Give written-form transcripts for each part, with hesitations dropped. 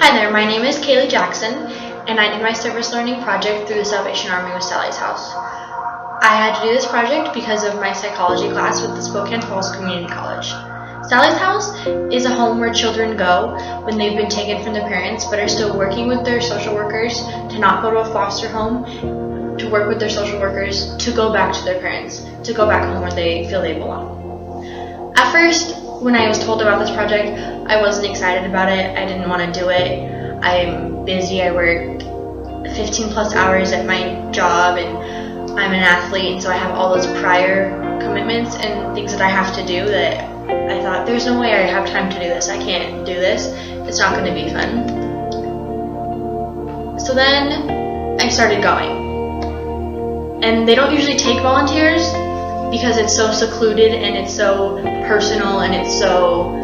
Hi there, my name is Kaylee Jackson, and I did my service learning project through the Salvation Army with Sally's House. I had to do this project because of my psychology class with the Spokane Falls Community College. Sally's House is a home where children go when they've been taken from their parents but are still working with their social workers to not go to a foster home, to work with their social workers, to go back to their parents, to go back home where they feel they belong. At first, when I was told about this project, I wasn't excited about it. I didn't want to do it. I'm busy. I work 15 plus hours at my job, and I'm an athlete, and so I have all those prior commitments and things that I have to do that I thought, there's no way I have time to do this. I can't do this. It's not going to be fun. So then I started going. And they don't usually take volunteers because it's so secluded and it's so personal and it's so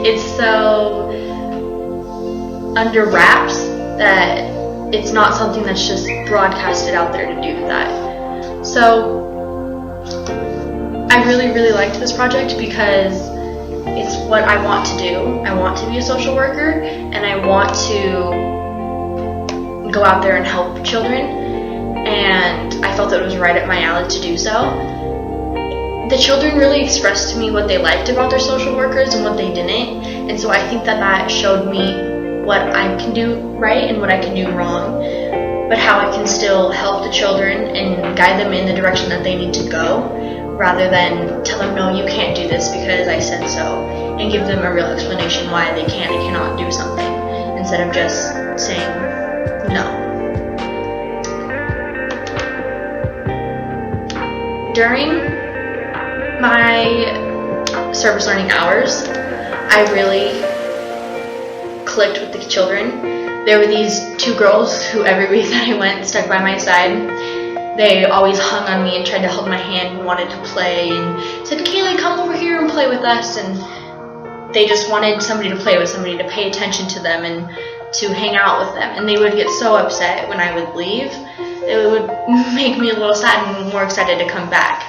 it's so under wraps that it's not something that's just broadcasted out there to do that. So I really liked this project because it's what I want to do. I want to be a social worker, and I want to go out there and help children, and I felt that it was right up my alley to do so. The children really expressed to me what they liked about their social workers and what they didn't, and so I think that showed me what I can do right and what I can do wrong, but how I can still help the children and guide them in the direction that they need to go, rather than tell them, no, you can't do this because I said so, and give them a real explanation why they can and cannot do something, instead of just saying no. During my service learning hours, I really clicked with the children. There were these two girls who every week that I went stuck by my side. They always hung on me and tried to hold my hand and wanted to play and said, Kaylee, come over here and play with us. And they just wanted somebody to play with, somebody to pay attention to them and to hang out with them. And they would get so upset when I would leave. It would make me a little sad and more excited to come back.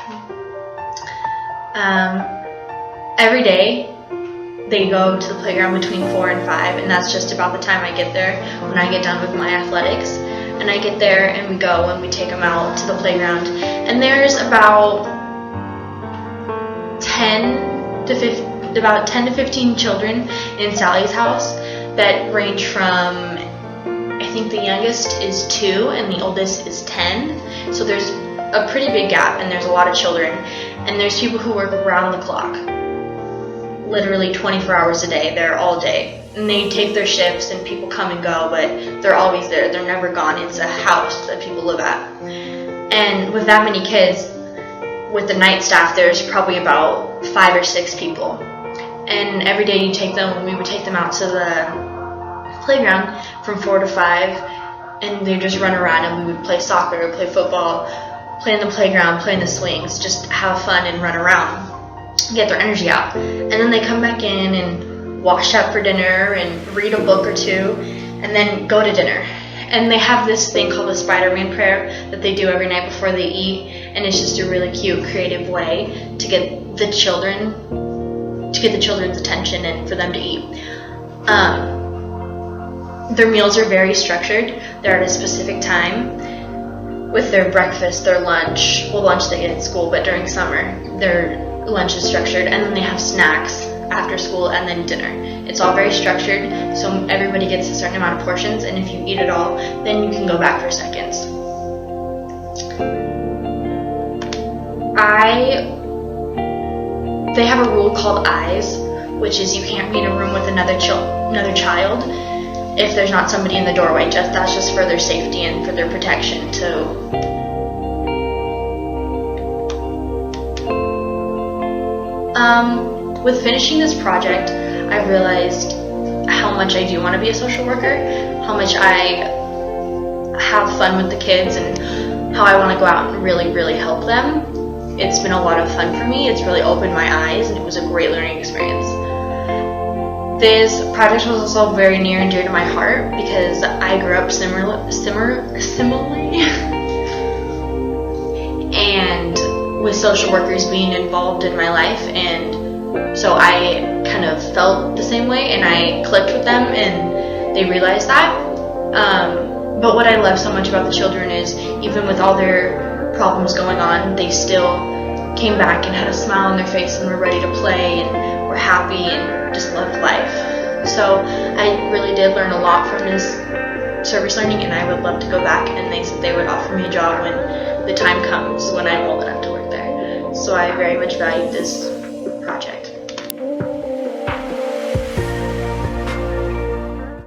Every day they go to the playground between 4 and 5, and that's just about the time I get there when I get done with my athletics. And I get there and we go and we take them out to the playground. And there's about 10 to 15 children in Sally's house that range from, I think the youngest is 2 and the oldest is 10. So there's a pretty big gap, and there's a lot of children. And there's people who work around the clock, literally 24 hours a day. They're all day. And they take their shifts and people come and go, but they're always there. They're never gone. It's a house that people live at. And with that many kids, with the night staff, there's probably about 5 or 6 people. And every day we would take them out to the playground from 4 to 5, and they just run around, and we would play soccer, play football, play in the playground, play in the swings, just have fun and run around, get their energy out. And then they come back in and wash up for dinner and read a book or two, and then go to dinner. And they have this thing called the Spider-Man prayer that they do every night before they eat, and it's just a really cute, creative way to get the children's attention and for them to eat. Their meals are very structured. They're at a specific time with their breakfast, their lunch. Well, lunch they get at school, but during summer, their lunch is structured, and then they have snacks after school, and then dinner. It's all very structured, so everybody gets a certain amount of portions, and if you eat it all, then you can go back for seconds. They have a rule called eyes, which is you can't be in a room with another child if there's not somebody in the doorway. That's just for their safety and for their protection too. With finishing this project, I realized how much I do want to be a social worker, how much I have fun with the kids, and how I want to go out and really help them. It's been a lot of fun for me. It's really opened my eyes, and it was a great learning experience. This project was also very near and dear to my heart because I grew up similarly and with social workers being involved in my life, and so I kind of felt the same way, and I clicked with them, and they realized that. But what I love so much about the children is, even with all their problems going on, they still came back and had a smile on their face and were ready to play and were happy and just loved life. So I really did learn a lot from this service learning, and I would love to go back, and they said they would offer me a job when the time comes when I'm old enough to work there. So I very much valued this project.